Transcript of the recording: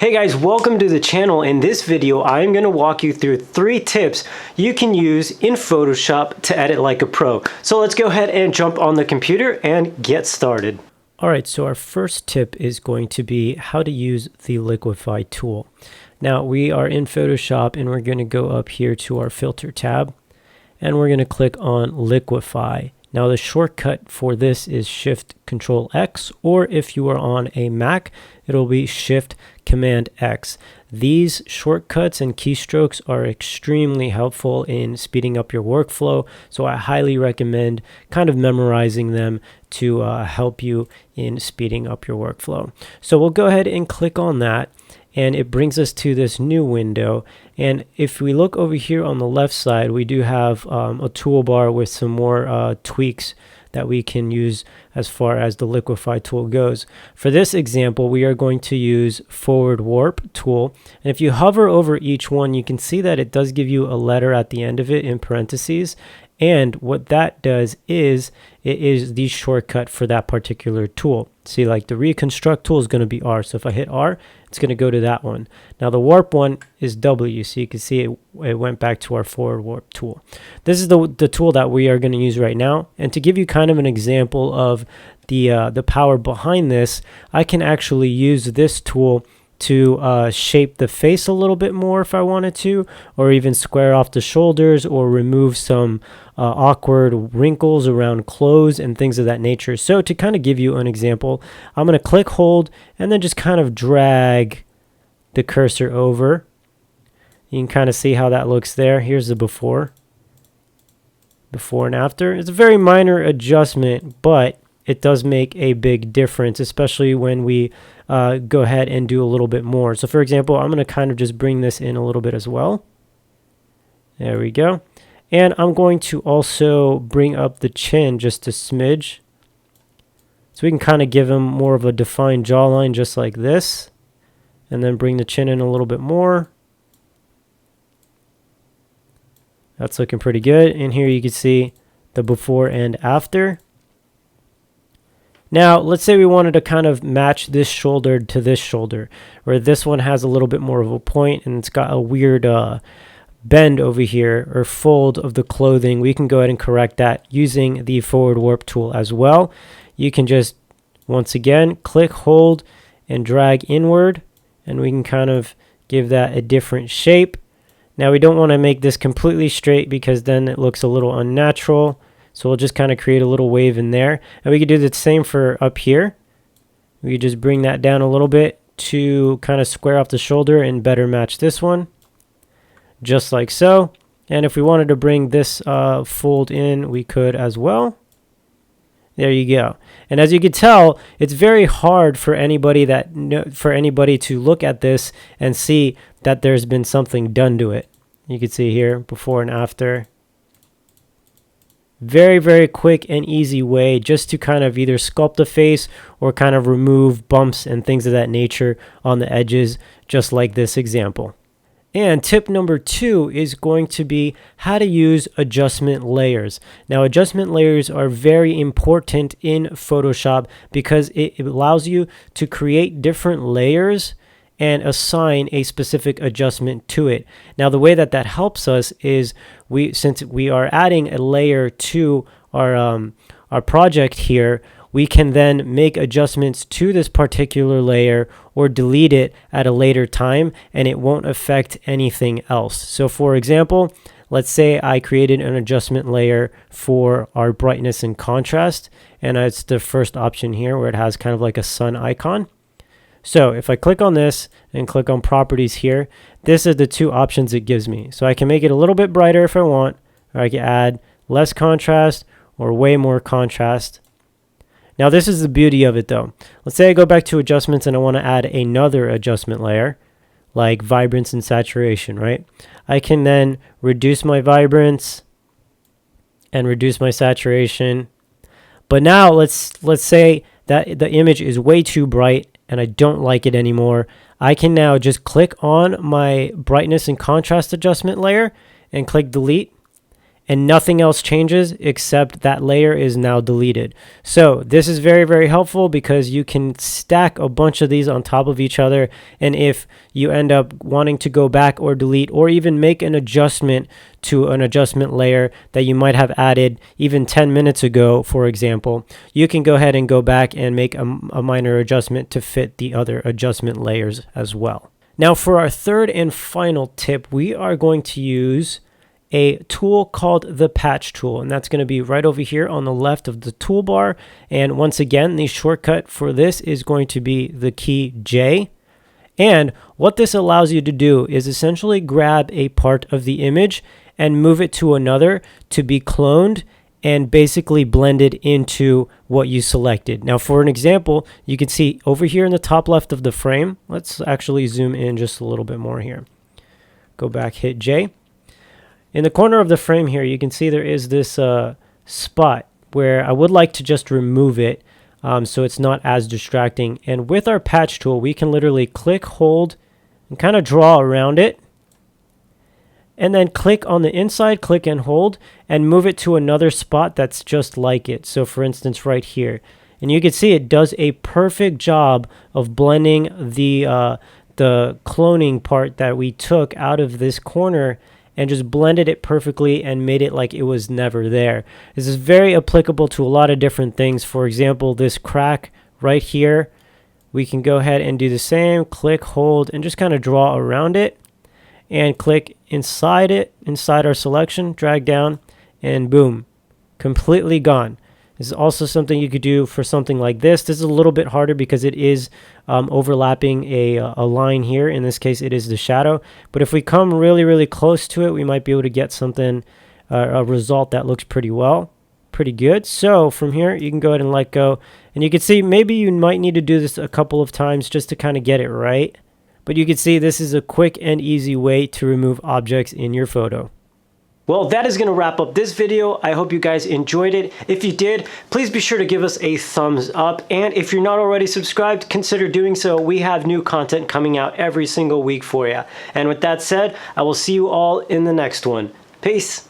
Hey guys, welcome to the channel. In this video, I'm going to walk you through 3 tips you can use in Photoshop to edit like a pro. So let's go ahead and jump on the computer and get started. Alright, so our first tip is going to be how to use the Liquify tool. Now we are in Photoshop and we're going to go up here to our filter tab and we're going to click on Liquify. Now the shortcut for this is Shift Control X, or if you are on a Mac, it'll be Shift Command X. These shortcuts and keystrokes are extremely helpful in speeding up your workflow, so I highly recommend kind of memorizing them to help you in speeding up your workflow. So we'll go ahead and click on that, and it brings us to this new window. And if we look over here on the left side, we do have a toolbar with some more tweaks that we can use as far as the Liquify tool goes. For this example, we are going to use Forward Warp tool. And if you hover over each one, you can see that it does give you a letter at the end of it in parentheses. And what that does is, it is the shortcut for that particular tool. See, like the Reconstruct tool is going to be R. So if I hit R, it's going to go to that one. Now the Warp one is W. So you can see it went back to our Forward Warp tool. This is the tool that we are going to use right now. And to give you kind of an example of the power behind this, I can actually use this tool to shape the face a little bit more if I wanted to, or even square off the shoulders, or remove some awkward wrinkles around clothes and things of that nature. So to kind of give you an example, I'm going to click, hold, and then just kind of drag the cursor over. You can kind of see how that looks there. Here's the before and after. It's a very minor adjustment, but it does make a big difference, especially when we go ahead and do a little bit more. So for example, I'm going to kind of just bring this in a little bit as well. There we go. And I'm going to also bring up the chin just a smidge, so we can kind of give him more of a defined jawline just like this, and then bring the chin in a little bit more. That's looking pretty good. And here you can see the before and after. Now, let's say we wanted to kind of match this shoulder to this shoulder, where this one has a little bit more of a point and it's got a weird bend over here, or fold of the clothing. We can go ahead and correct that using the Forward Warp tool as well. You can just, once again, click, hold, and drag inward, and we can kind of give that a different shape. Now, we don't want to make this completely straight because then it looks a little unnatural. So we'll just kind of create a little wave in there. And we could do the same for up here. We could just bring that down a little bit to kind of square off the shoulder and better match this one. Just like so. And if we wanted to bring this fold in, we could as well. There you go. And as you can tell, it's very hard for anybody to look at this and see that there's been something done to it. You can see here before and after. Very, very quick and easy way just to kind of either sculpt the face or kind of remove bumps and things of that nature on the edges, just like this example. And tip number 2 is going to be how to use adjustment layers. Now, adjustment layers are very important in Photoshop because it allows you to create different layers and assign a specific adjustment to it. Now, the way that helps us is since we are adding a layer to our project here, we can then make adjustments to this particular layer or delete it at a later time, and it won't affect anything else. So for example, let's say I created an adjustment layer for our brightness and contrast, and it's the first option here where it has kind of like a sun icon. So if I click on this and click on properties here, this is the 2 options it gives me. So I can make it a little bit brighter if I want, or I can add less contrast or way more contrast. Now this is the beauty of it though. Let's say I go back to adjustments and I want to add another adjustment layer, like vibrance and saturation, right? I can then reduce my vibrance and reduce my saturation. But now let's say that the image is way too bright and I don't like it anymore. I can now just click on my brightness and contrast adjustment layer and click delete. and nothing else changes except that layer is now deleted. So this is very, very helpful because you can stack a bunch of these on top of each other, and if you end up wanting to go back or delete or even make an adjustment to an adjustment layer that you might have added even 10 minutes ago, for example, you can go ahead and go back and make a minor adjustment to fit the other adjustment layers as well. Now for our third and final tip, we are going to use a tool called the patch tool, and that's going to be right over here on the left of the toolbar. And once again, the shortcut for this is going to be the key J. And what this allows you to do is essentially grab a part of the image and move it to another to be cloned and basically blended into what you selected. Now for an example, you can see over here in the top left of the frame, let's actually zoom in just a little bit more here. Go back, hit J. In the corner of the frame here, you can see there is this spot where I would like to just remove it so it's not as distracting. And with our patch tool, we can literally click, hold, and kind of draw around it. And then click on the inside, click and hold, and move it to another spot that's just like it. So for instance, right here. And you can see it does a perfect job of blending the cloning part that we took out of this corner and just blended it perfectly and made it like it was never there. This is very applicable to a lot of different things. For example, this crack right here, we can go ahead and do the same, click, hold, and just kind of draw around it, and click inside it, inside our selection, drag down, and boom, completely gone. This is also something you could do for something like this. This is a little bit harder because it is overlapping a line here. In this case, it is the shadow. But if we come really, really close to it, we might be able to get something, a result that looks pretty good. So from here, you can go ahead and let go. And you can see maybe you might need to do this a couple of times just to kind of get it right. But you can see this is a quick and easy way to remove objects in your photo. Well, that is going to wrap up this video. I hope you guys enjoyed it. If you did, please be sure to give us a thumbs up. And if you're not already subscribed, consider doing so. We have new content coming out every single week for you. And with that said, I will see you all in the next one. Peace.